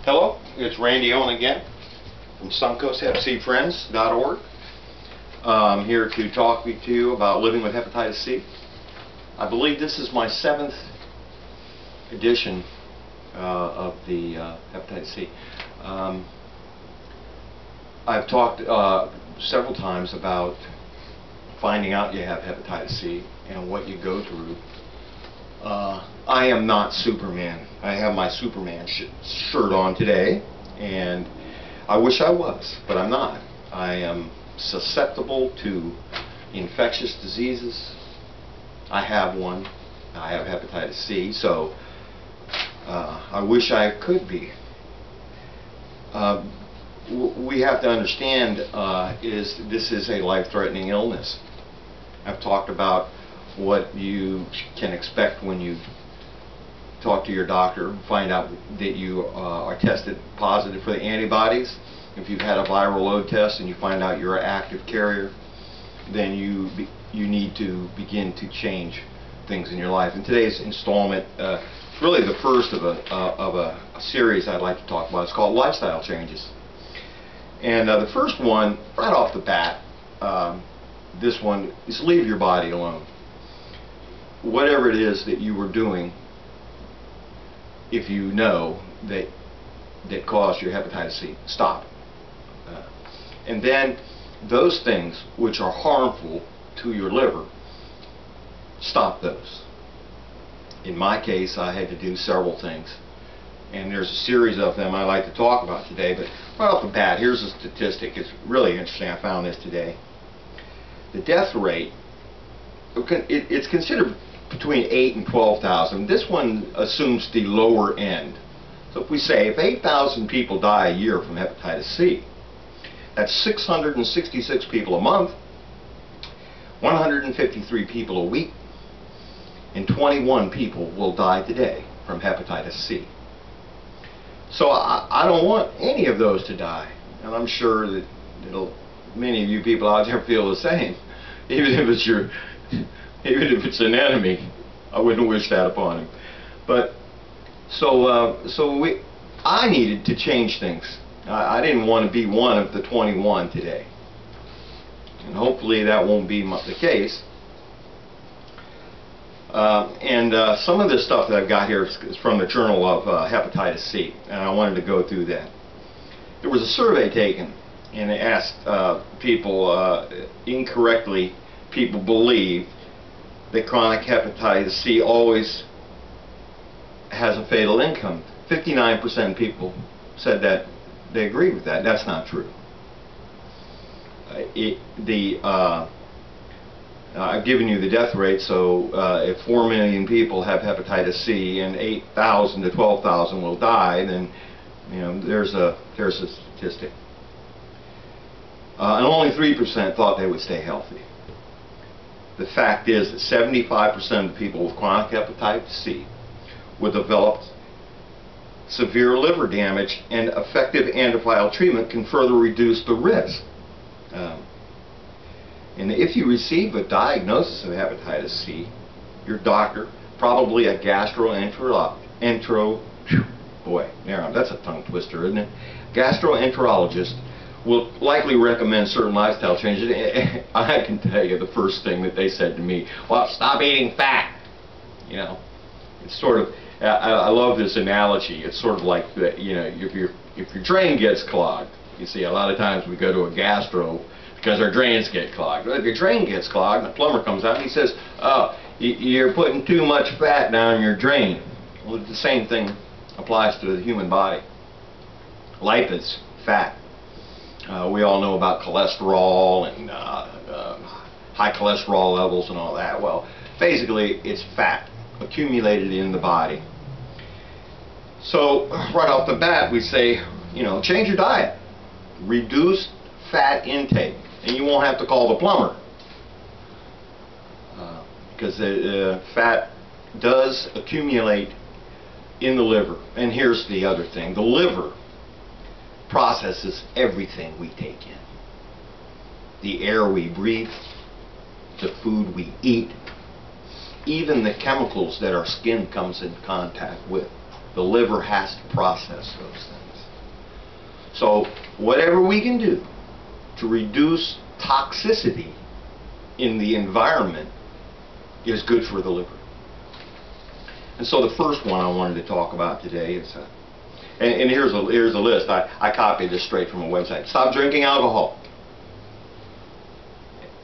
Hello, it's Randy Owen again from SuncoastHepCFriends.org. I'm here to talk to you about living with hepatitis C. I believe this is my 7th edition of the hepatitis C. I've talked several times about finding out you have hepatitis C and what you go through. I am not Superman. I have my Superman shirt on today, and I wish I was, but I'm not. I am susceptible to infectious diseases. I have one. I have hepatitis C, so I wish I could be. We have to understand this is a life-threatening illness. I've talked about what you can expect when you talk to your doctor, find out that you are tested positive for the antibodies. If you've had a viral load test and you find out you're an active carrier, then you need to begin to change things in your life. In today's installment, it's really the first of a series I'd like to talk about. It's called Lifestyle Changes. And the first one, right off the bat, this one is leave your body alone. Whatever it is that you were doing, if you know that caused your hepatitis C, stop. And then those things which are harmful to your liver, stop those. In my case, I had to do several things, and there's a series of them I'd like to talk about today. But right off the bat, here's a statistic. It's really interesting. I found this today. The death rate, it's considered between 8,000 and 12,000. This one assumes the lower end. So if we say if 8,000 people die a year from hepatitis C, that's 666 people a month, 153 people a week, and 21 people will die today from hepatitis C. So I don't want any of those to die, and I'm sure that many of you people out there feel the same. Even if it's an enemy, I wouldn't wish that upon him. But I needed to change things. I didn't want to be one of the 21 today, and hopefully that won't be the case. Some of this stuff that I've got here is from the Journal of Hepatitis C, and I wanted to go through that. There was a survey taken, and it asked people, incorrectly, people believe that chronic hepatitis C always has a fatal outcome. 59% of people said that they agree with that. That's not true. I've given you the death rate, so if 4 million people have hepatitis C and 8,000 to 12,000 will die, then there's a statistic. And only 3% thought they would stay healthy. The fact is that 75% of the people with chronic hepatitis C would develop severe liver damage, and effective antiviral treatment can further reduce the risk. And if you receive a diagnosis of hepatitis C, your doctor, probably a that's a tongue twister, isn't it? Gastroenterologist will likely recommend certain lifestyle changes. I can tell you the first thing that they said to me, well, stop eating fat. It's sort of, I love this analogy. It's sort of like, if your drain gets clogged, you see, a lot of times we go to a gastro because our drains get clogged. Well, if your drain gets clogged, the plumber comes out and he says, oh, you're putting too much fat down your drain. Well, the same thing applies to the human body. Lipids, fat. We all know about cholesterol and high cholesterol levels and all that. Well, basically, it's fat accumulated in the body. So, right off the bat, we say, change your diet. Reduce fat intake, and you won't have to call the plumber. Because fat does accumulate in the liver. And here's the other thing. The liver processes everything we take in. The air we breathe, the food we eat, even the chemicals that our skin comes in contact with. The liver has to process those things. So whatever we can do to reduce toxicity in the environment is good for the liver. And so the first one I wanted to talk about today is, and here's a list. I copied this straight from a website. Stop drinking alcohol.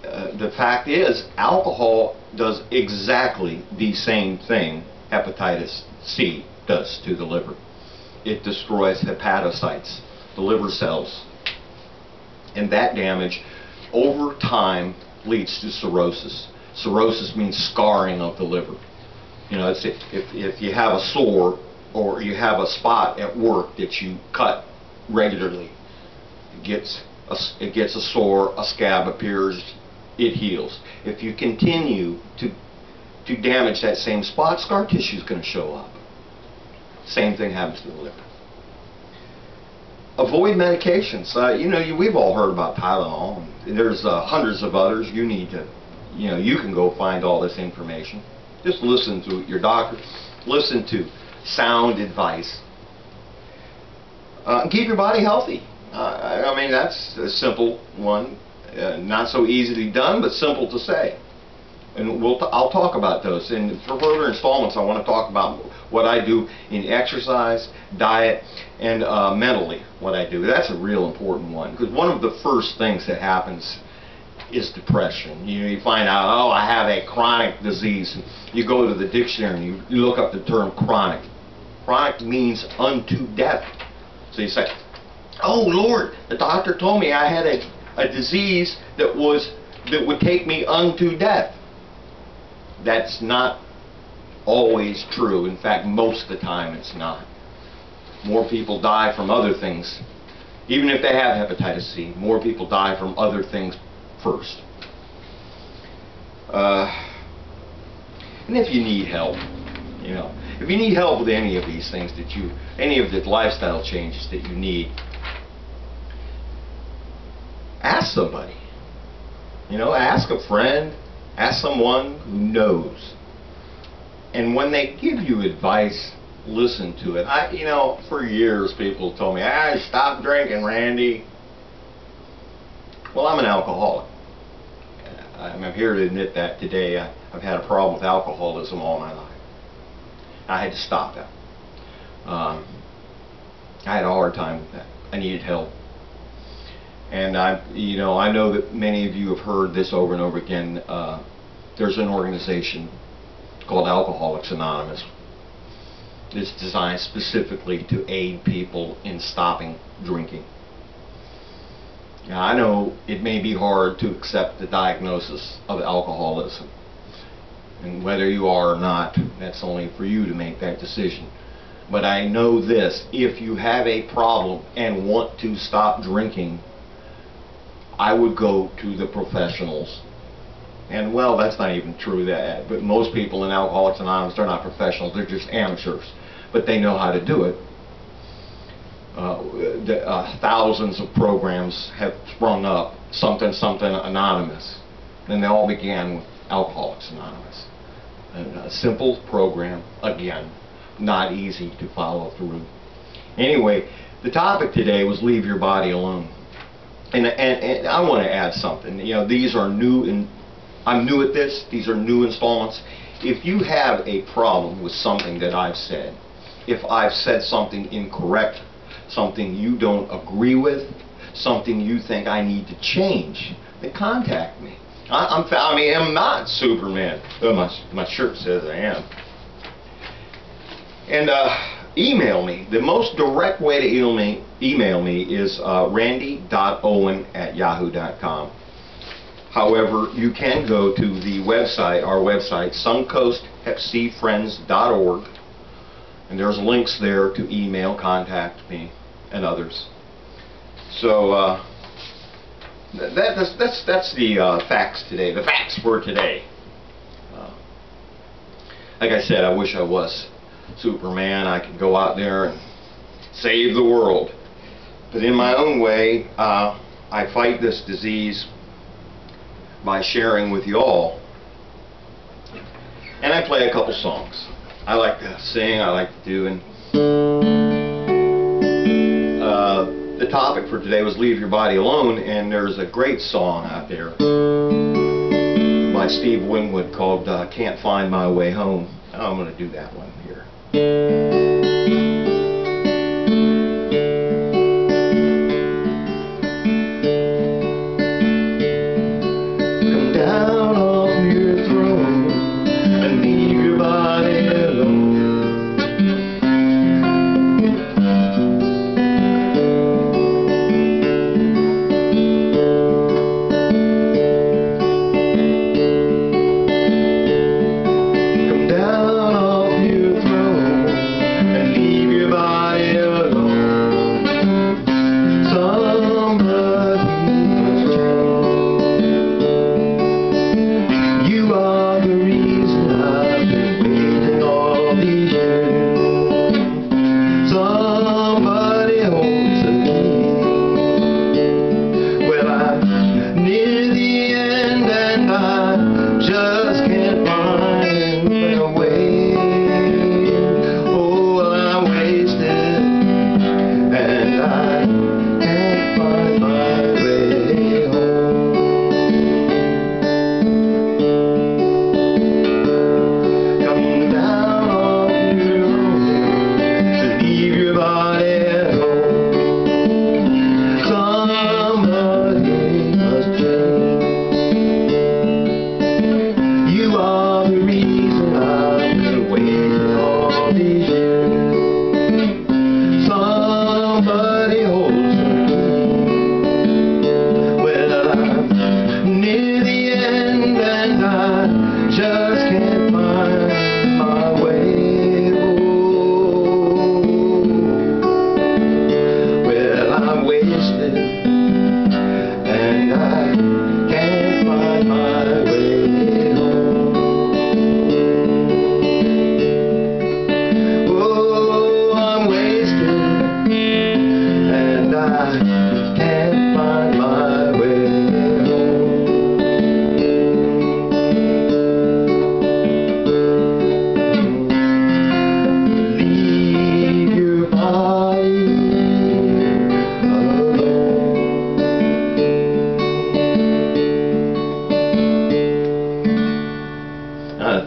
The fact is, alcohol does exactly the same thing hepatitis C does to the liver. It destroys hepatocytes, the liver cells. And that damage, over time, leads to cirrhosis. Cirrhosis means scarring of the liver. You know, if you have a sore or you have a spot at work that you cut regularly, it gets a sore, a scab appears, it heals. If you continue to damage that same spot, scar tissue is going to show up. Same thing happens to the liver. Avoid medications. We've all heard about Tylenol. There's hundreds of others. You need to, you can go find all this information. Just listen to your doctor. Listen to sound advice. Keep your body healthy. That's a simple one. Not so easily done, but simple to say. And I'll talk about those. And for further installments, I want to talk about what I do in exercise, diet, and mentally what I do. That's a real important one, because one of the first things that happens is depression. You find out, oh, I have a chronic disease. And you go to the dictionary and you look up the term chronic. Chronic means unto death. So you say, oh Lord, the doctor told me I had a disease that would take me unto death. That's not always true. In fact, most of the time it's not. More people die from other things. Even if they have hepatitis C, more people die from other things first. And if you need help, if you need help with any of these things any of the lifestyle changes that you need, ask somebody. Ask a friend, ask someone who knows. And when they give you advice, listen to it. For years people told me, stop drinking, Randy. Well, I'm an alcoholic. I'm here to admit that today. I've had a problem with alcoholism all my life. I had to stop that. I had a hard time with that. I needed help. And I know that many of you have heard this over and over again. There's an organization called Alcoholics Anonymous. It's designed specifically to aid people in stopping drinking. Now, I know it may be hard to accept the diagnosis of alcoholism. And whether you are or not, that's only for you to make that decision. But I know this: if you have a problem and want to stop drinking, I would go to the professionals. And well, that's not even true, but most people in Alcoholics Anonymous, they're not professionals, they're just amateurs. But they know how to do it. Thousands of programs have sprung up, something anonymous. And they all began with Alcoholics Anonymous. A simple program, again, not easy to follow through. Anyway, the topic today was leave your body alone. And I want to add something. These are new, and I'm new at this. These are new installments. If you have a problem with something that I've said, if I've said something incorrect, something you don't agree with, something you think I need to change, then contact me. I'm not Superman. Well, my shirt says I am. And email me. The most direct way to email me is randy.owen@yahoo.com. However, you can go to the website, our website, suncoasthepcfriends.org, and there's links there to email, contact me, and others. So that's the facts today. The facts for today. Like I said, I wish I was Superman. I could go out there and save the world. But in my own way, I fight this disease by sharing with you all. And I play a couple songs. I like to sing, I like to do, and the topic for today was Leave Your Body Alone, and there's a great song out there by Steve Winwood called Can't Find My Way Home. I'm going to do that one here. Come down off your throne and leave your body alone.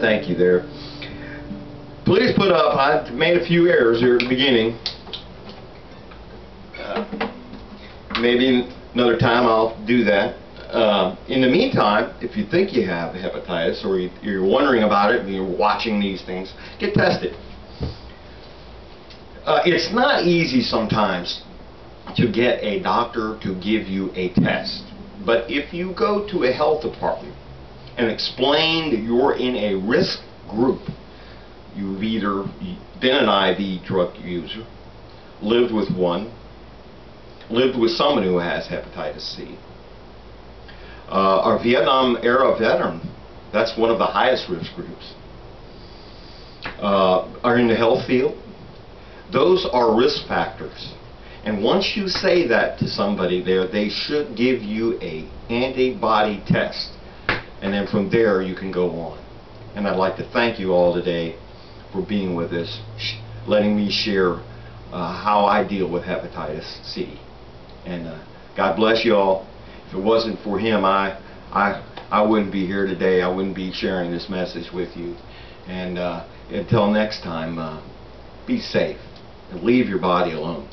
Thank you there. Please put up, I made a few errors here at the beginning. Maybe another time I'll do that. In the meantime, if you think you have hepatitis or you're wondering about it and you're watching these things, get tested. It's not easy sometimes to get a doctor to give you a test. But if you go to a health department and explain that you're in a risk group, you've either been an IV drug user, lived with one, lived with someone who has hepatitis C, or Vietnam era veteran, that's one of the highest risk groups, are in the health field, those are risk factors. And once you say that to somebody there, they should give you a antibody test. And then from there you can go on. And I'd like to thank you all today for being with us, letting me share how I deal with hepatitis C. And God bless you all. If it wasn't for him, I wouldn't be here today. I wouldn't be sharing this message with you. And until next time, be safe and leave your body alone.